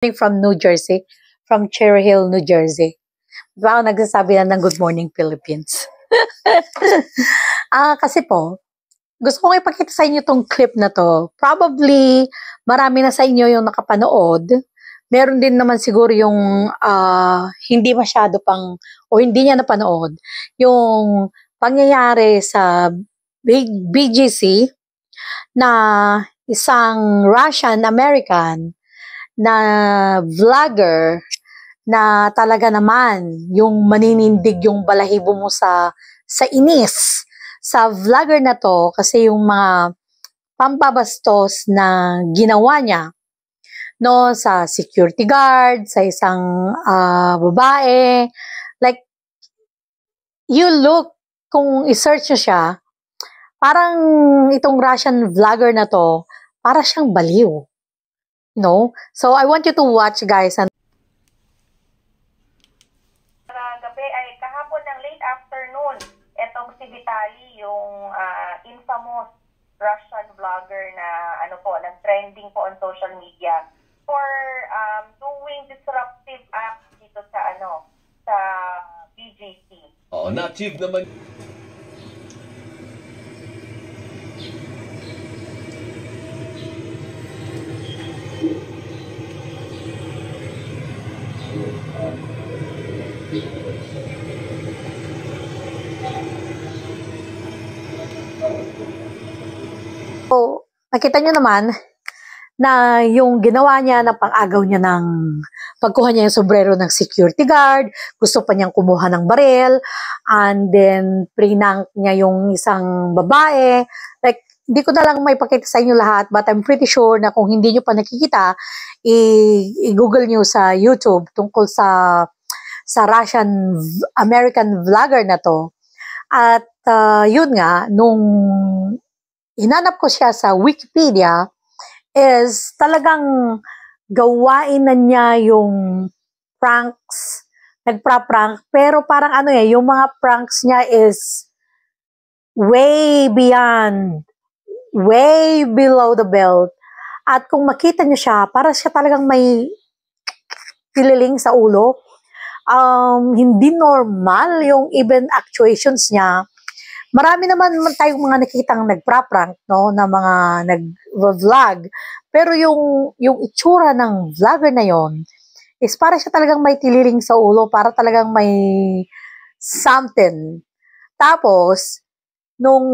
From New Jersey, from Cherry Hill, New Jersey. Baka nagsasabi na ng Good Morning Philippines. Kasi po, gusto kong ipakita sa inyo tong clip na to. Probably, marami na sa inyo yung nakapanood. Meron din naman siguro yung hindi masyado pang, o hindi niya napanood, yung pangyayari sa BGC na isang Russian-American na vlogger na talaga naman yung maninindig yung balahibo mo sa inis sa vlogger na to kasi yung mga pampabastos na ginawa niya no sa security guard, sa isang babae. Like, you look, kung i-search nyo siya, parang itong Russian vlogger na to, para siyang baliw. No? So, I want you to watch, guys. Gabi ay kahapon ng late afternoon, etong si Vitaly, yung infamous Russian vlogger na nag-trending po on social media for doing disruptive acts dito sa sa BGC. Oo, na-achieve naman. So, nakita nyo naman na yung ginawa niya na pang-agaw niya ng pagkuha niya yung sombrero ng security guard, gusto pa niyang kumuha ng baril, and then prank niya yung isang babae. Like, hindi ko na lang may pakita sa inyo lahat, but I'm pretty sure na kung hindi nyo pa nakikita, i-google nyo sa YouTube tungkol sa Russian American vlogger na to. At yun nga, nung hinanap ko siya sa Wikipedia, is talagang gawain na niya yung pranks, nagpra-prank, pero parang yung mga pranks niya is way beyond, way below the belt. At kung makita niyo siya, para siya talagang may pililing sa ulo. Hindi normal yung even actuations niya. Marami naman tayong mga nakikitang nagpra-prank, no, na mga nag-vlog. Pero yung itsura ng vlogger na yon is para siya talagang may tililing sa ulo, para talagang may something. Tapos, nung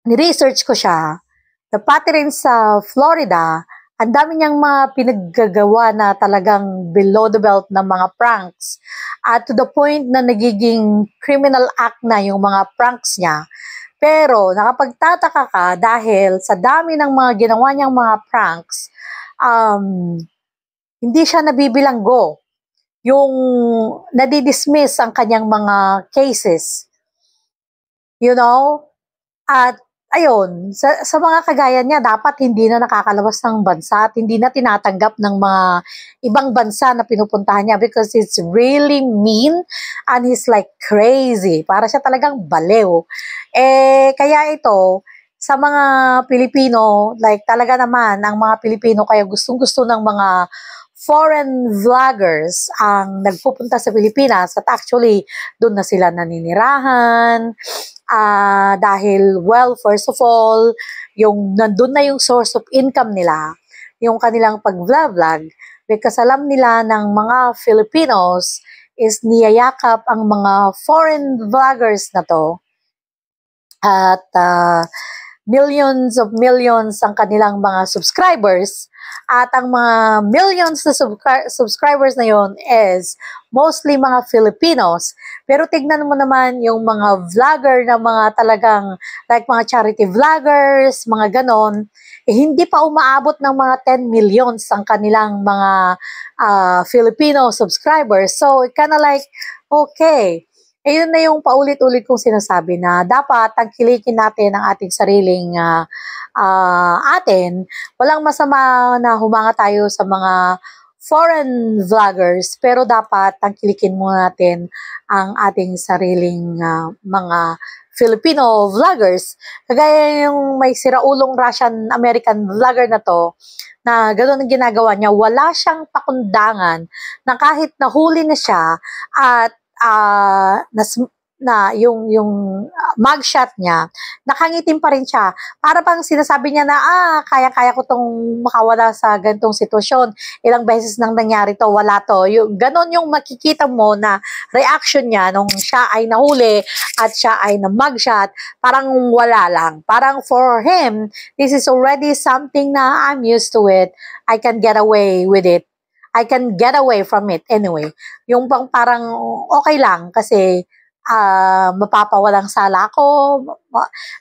ni-research ko siya, pati rin sa Florida, ang dami niyang mga pinaggagawa na talagang below the belt na mga pranks. At to the point na nagiging criminal act na yung mga pranks niya. Pero nakapagtataka ka dahil sa dami ng mga ginawa niyang mga pranks, hindi siya nabibilanggo. Yung nadidismiss ang kanyang mga cases. You know? At ayun, sa mga kagaya niya, dapat hindi na nakakalabas ng bansa at hindi na tinatanggap ng mga ibang bansa na pinupuntahan niya because it's really mean and he's like crazy. Para siya talagang baliw. Kaya ito, sa mga Pilipino, like talaga naman, ang mga Pilipino kaya gustong-gusto ng mga foreign vloggers ang nagpupunta sa Pilipinas at actually doon na sila naninirahan. Dahil, well, first of all, yung nandun na yung source of income nila, yung kanilang pag-vlog, because alam nila ng mga Filipinos is niyayakap ang mga foreign vloggers na to. At millions of millions ang kanilang mga subscribers. At ang mga millions na subscribers na yon is mostly mga Filipinos. Pero tignan mo naman yung mga vlogger na mga talagang like mga charity vloggers, mga ganon, hindi pa umaabot ng mga 10 millions ang kanilang mga Filipino subscribers. So, kinda like, okay. Yun na yung paulit-ulit kong sinasabi na dapat tangkilikin natin ang ating sariling atin. Walang masama na humanga tayo sa mga foreign vloggers, pero dapat tangkilikin muna natin ang ating sariling mga Filipino vloggers. Kagaya yung may siraulong Russian-American vlogger na to, na gano'n ang ginagawa niya, wala siyang pakundangan na kahit nahuli na siya at yung mugshot niya, nakangitim pa rin siya. Para bang sinasabi niya na, kaya-kaya ko tong makawala sa ganitong sitwasyon. Ilang beses nang nangyari to, wala to. Ganon yung makikita mo na reaction niya nung siya ay nahuli at siya ay na-mugshot, parang wala lang. Parang for him, this is already something na I'm used to it. I can get away with it. I can get away from it anyway. Yung parang okay lang kasi mapapawalang sala ako.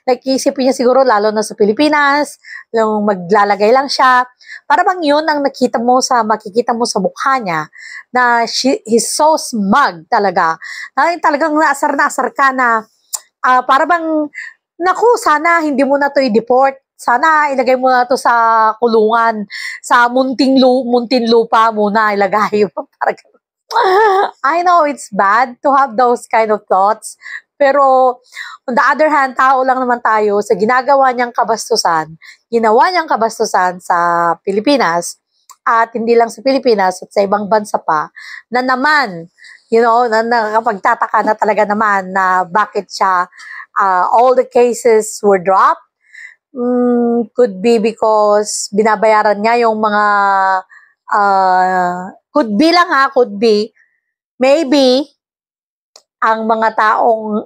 Nag-iisipin niya siguro, lalo na sa Pilipinas, yung maglalagay lang siya. Para bang yun ang makikita mo sa mukha niya, na he's so smug talaga. Talagang naasar ka na, para bang, naku, sana hindi mo na to i-deport. Sana ilagay mo na to sa kulungan, sa munting lupa muna ilagay. Parang I know it's bad to have those kind of thoughts, pero on the other hand, tao lang naman tayo. Sa ginawa niyang kabastusan sa Pilipinas, at hindi lang sa Pilipinas, at sa ibang bansa pa, na naman, na nakapagtataka na talaga naman na bakit siya, all the cases were dropped. Could be because binabayaran niya yung mga could be, maybe, ang mga taong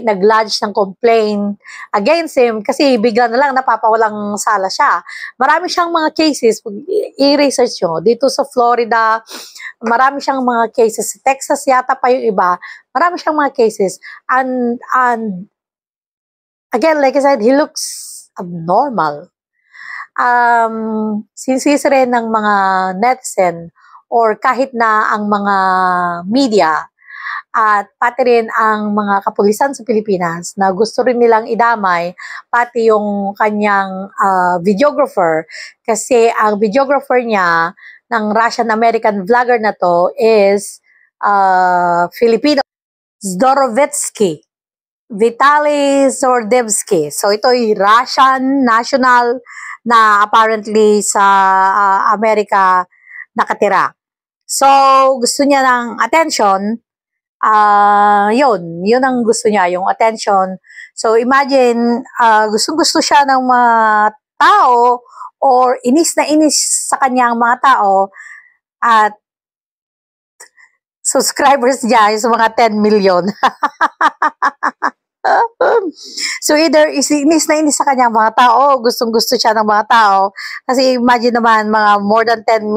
nag-lodge ng complaint against him kasi bigla na lang napapawalang sala siya. Marami siyang mga cases, i-research nyo, dito sa Florida, marami siyang mga cases, sa Texas yata pa yung iba, marami siyang mga cases, and again, like I said, he looks abnormal. Sinisisi rin ng mga netizen or kahit na ang mga media at pati rin ang mga kapulisan sa Pilipinas na gusto rin nilang idamay pati yung kanyang videographer, kasi ang videographer niya ng Russian-American vlogger na to is Filipino, Vitaly Zordevsky. So ito ay Russian national na apparently sa Amerika nakatira. So gusto niya ng attention, yun ang gusto niya, yung attention. So imagine, gustong-gusto siya ng mga tao or inis na inis sa kanyang mga tao at subscribers niya yung sa mga 10 million. So either inis na inis sa kanyang mga tao, gustong-gusto siya ng mga tao, kasi imagine naman mga more than 10.2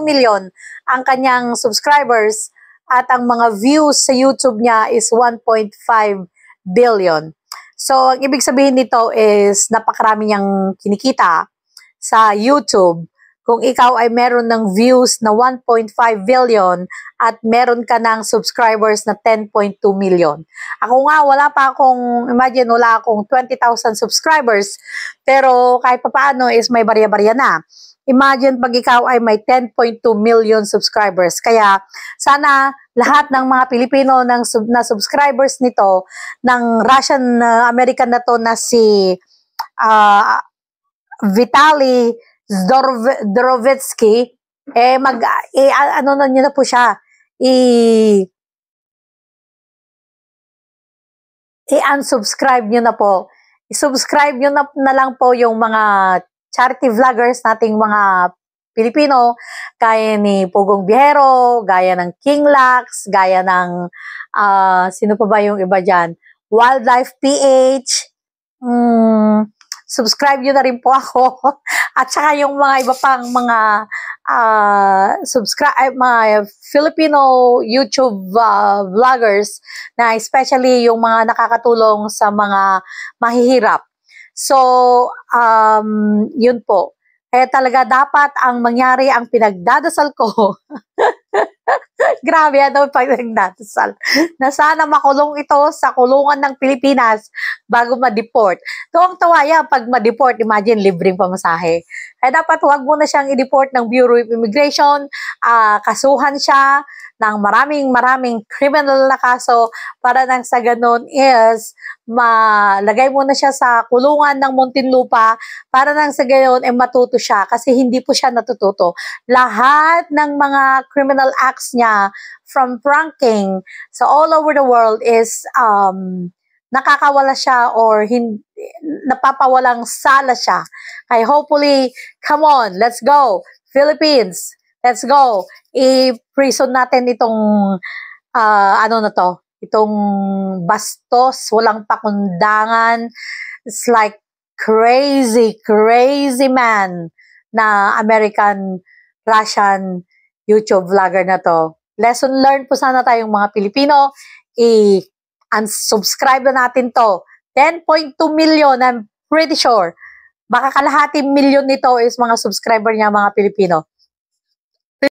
million ang kanyang subscribers at ang mga views sa YouTube niya is 1.5 billion. So ang ibig sabihin nito is napakarami niyang kinikita sa YouTube. Kung ikaw ay meron ng views na 1.5 billion at meron ka ng subscribers na 10.2 million. Ako nga, wala akong 20,000 subscribers, pero kahit papaano is may barya-barya na. Imagine pag ikaw ay may 10.2 million subscribers. Kaya sana lahat ng mga Pilipino na subscribers nito, ng Russian-American na to na si Vitaly Zordevsky, ano na niyo na po siya, i-unsubscribe niyo na po. I-subscribe niyo na lang po yung mga charity vloggers nating mga Pilipino, gaya ni Pugong Bihero, gaya ng King Lax, gaya ng, sino pa ba yung iba dyan? Wildlife PH, subscribe nyo na rin po ako. At saka yung mga iba pang mga mga Filipino YouTube vloggers na especially yung mga nakakatulong sa mga mahihirap. So, yun po. Kaya talaga dapat ang mangyari, ang pinagdadasal ko, Grabe, ano pag nagdadasal na sana makulong ito sa kulungan ng Pilipinas bago ma-deport. Tuwang-tawa yan pag ma-deport, imagine libreng pamasahe. Kaya dapat huwag mo na siyang i-deport ng Bureau of Immigration, kasuhan siya ng maraming criminal na kaso para nang sa ganun is malagay mo na siya sa kulungan ng Muntinlupa para nang sa ganun matuto siya kasi hindi po siya natututo. Lahat ng mga criminal acts niya from pranking so all over the world is nakakawala siya or napapawalang sala siya. Kaya hopefully, come on, let's go. Philippines, let's go. I-prison natin itong itong bastos, walang pakundangan. It's like crazy man na American, Russian YouTube vlogger na to. Lesson learned po sana tayong mga Pilipino. Unsubscribe na natin to. 10.2 million, I'm pretty sure. Baka kalahati million nito is mga subscriber niya, mga Pilipino.